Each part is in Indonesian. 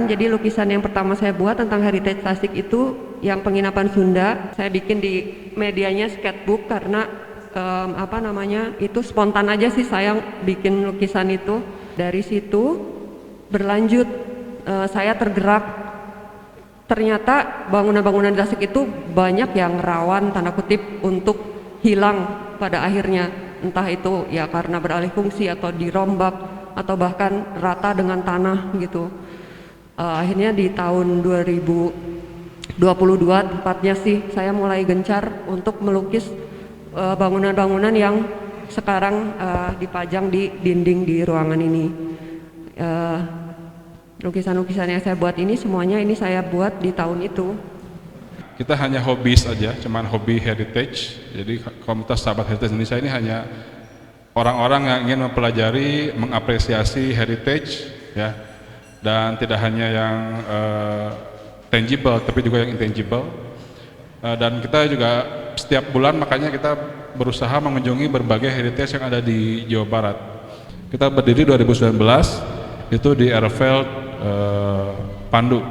Jadi lukisan yang pertama saya buat tentang heritage Tasik itu yang penginapan Sunda. Saya bikin di medianya sketchbook karena itu spontan aja sih saya bikin lukisan itu. Dari situ berlanjut saya tergerak. Ternyata bangunan-bangunan Tasik itu banyak yang rawan tanda kutip untuk hilang pada akhirnya. Entah itu ya karena beralih fungsi atau dirombak atau bahkan rata dengan tanah gitu. Akhirnya di tahun 2022 tepatnya sih saya mulai gencar untuk melukis bangunan-bangunan yang sekarang dipajang di dinding di ruangan ini. Lukisan-lukisan yang saya buat ini semuanya ini saya buat di tahun itu. Kita hanya hobis aja, cuman hobi heritage. Jadi komunitas sahabat heritage Indonesia ini hanya orang-orang yang ingin mempelajari, mengapresiasi heritage, ya. Dan tidak hanya yang tangible, tapi juga yang intangible. Dan kita juga setiap bulan makanya kita berusaha mengunjungi berbagai heritage yang ada di Jawa Barat. Kita berdiri 2019 itu di Airfield Pandu,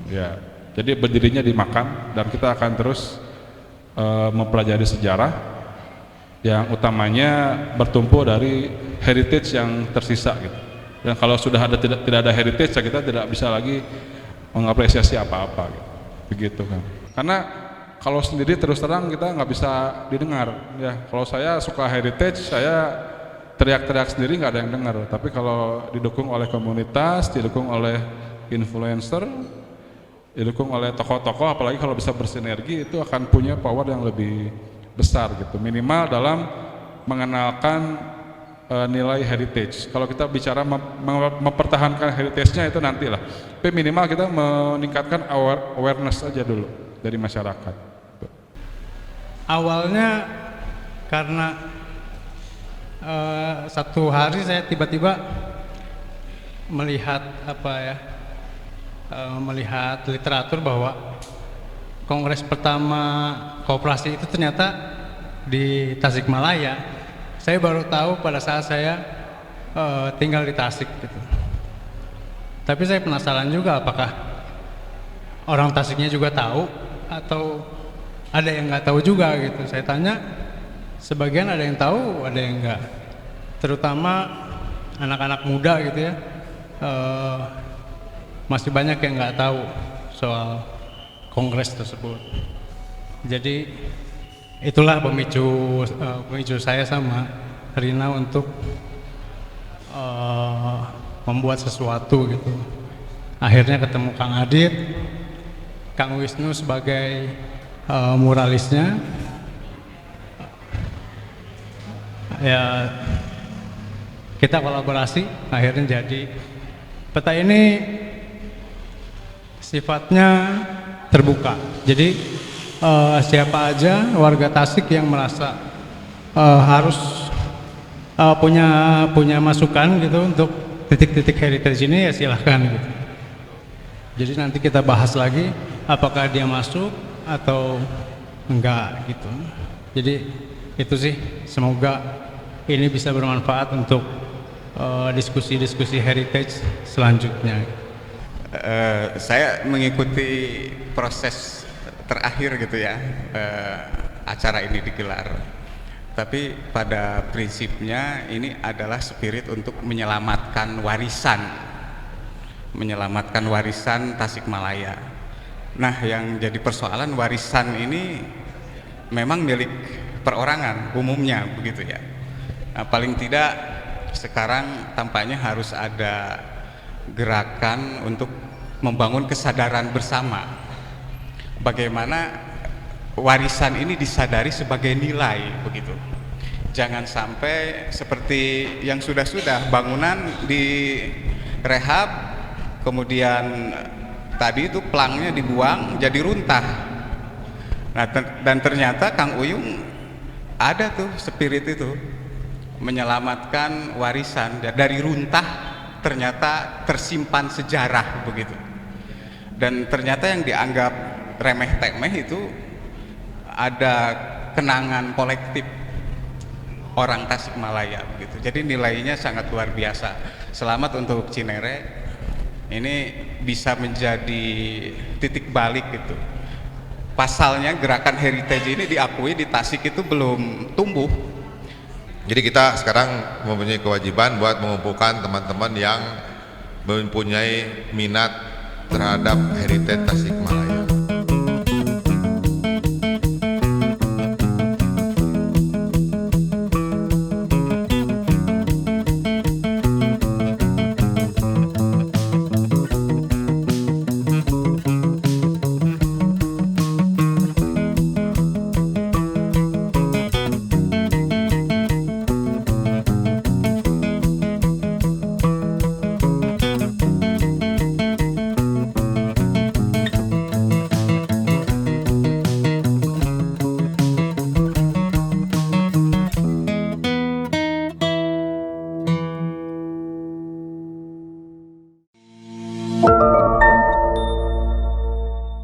ya. Jadi berdirinya di Makan dan kita akan terus mempelajari sejarah yang utamanya bertumpu dari heritage yang tersisa gitu. Dan kalau sudah ada tidak ada heritage, ya kita tidak bisa lagi mengapresiasi apa-apa gitu. Begitu kan. Karena kalau sendiri terus terang kita nggak bisa didengar ya. Kalau saya suka heritage, saya teriak-teriak sendiri nggak ada yang dengar. Tapi kalau didukung oleh komunitas, didukung oleh influencer, didukung oleh tokoh-tokoh, apalagi kalau bisa bersinergi, itu akan punya power yang lebih besar gitu. Minimal dalam mengenalkan nilai heritage. Kalau kita bicara mempertahankan heritage-nya itu nantilah. Tapi minimal kita meningkatkan awareness aja dulu dari masyarakat. Awalnya karena satu hari saya tiba-tiba melihat melihat literatur bahwa kongres pertama koperasi itu ternyata di Tasikmalaya. Saya baru tahu pada saat saya tinggal di Tasik gitu. Tapi saya penasaran juga apakah orang Tasiknya juga tahu atau ada yang nggak tahu juga gitu. Saya tanya, sebagian ada yang tahu, ada yang enggak. Terutama anak-anak muda gitu ya, masih banyak yang nggak tahu soal kongres tersebut. Jadi itulah pemicu saya sama Rina untuk membuat sesuatu gitu. Akhirnya ketemu Kang Adit, Kang Wisnu sebagai muralisnya. Ya kita kolaborasi, akhirnya jadi peta ini sifatnya terbuka. Jadi siapa aja warga Tasik yang merasa harus punya masukan gitu untuk titik-titik heritage ini, ya silahkan gitu. Jadi nanti kita bahas lagi apakah dia masuk atau enggak gitu. Jadi itu sih, semoga ini bisa bermanfaat untuk diskusi-diskusi heritage selanjutnya. Saya mengikuti proses terakhir gitu ya, acara ini digelar. Tapi pada prinsipnya ini adalah spirit untuk menyelamatkan warisan menyelamatkan warisan Tasikmalaya. Nah, yang jadi persoalan warisan ini memang milik perorangan umumnya begitu ya. Nah, paling tidak sekarang tampaknya harus ada gerakan untuk membangun kesadaran bersama. Bagaimana warisan ini disadari sebagai nilai begitu. Jangan sampai seperti yang sudah-sudah bangunan direhab, kemudian tadi itu pelangnya dibuang jadi runtah. Nah, dan ternyata Kang Uyung ada tuh spirit itu menyelamatkan warisan dari runtah, ternyata tersimpan sejarah begitu. Dan ternyata yang dianggap remeh-temeh itu ada kenangan kolektif orang Tasikmalaya begitu. Jadi nilainya sangat luar biasa. Selamat untuk Cinere. Ini bisa menjadi titik balik gitu. Pasalnya gerakan heritage ini diakui di Tasik itu belum tumbuh. Jadi kita sekarang mempunyai kewajiban buat mengumpulkan teman-teman yang mempunyai minat terhadap heritage Tasikmalaya. you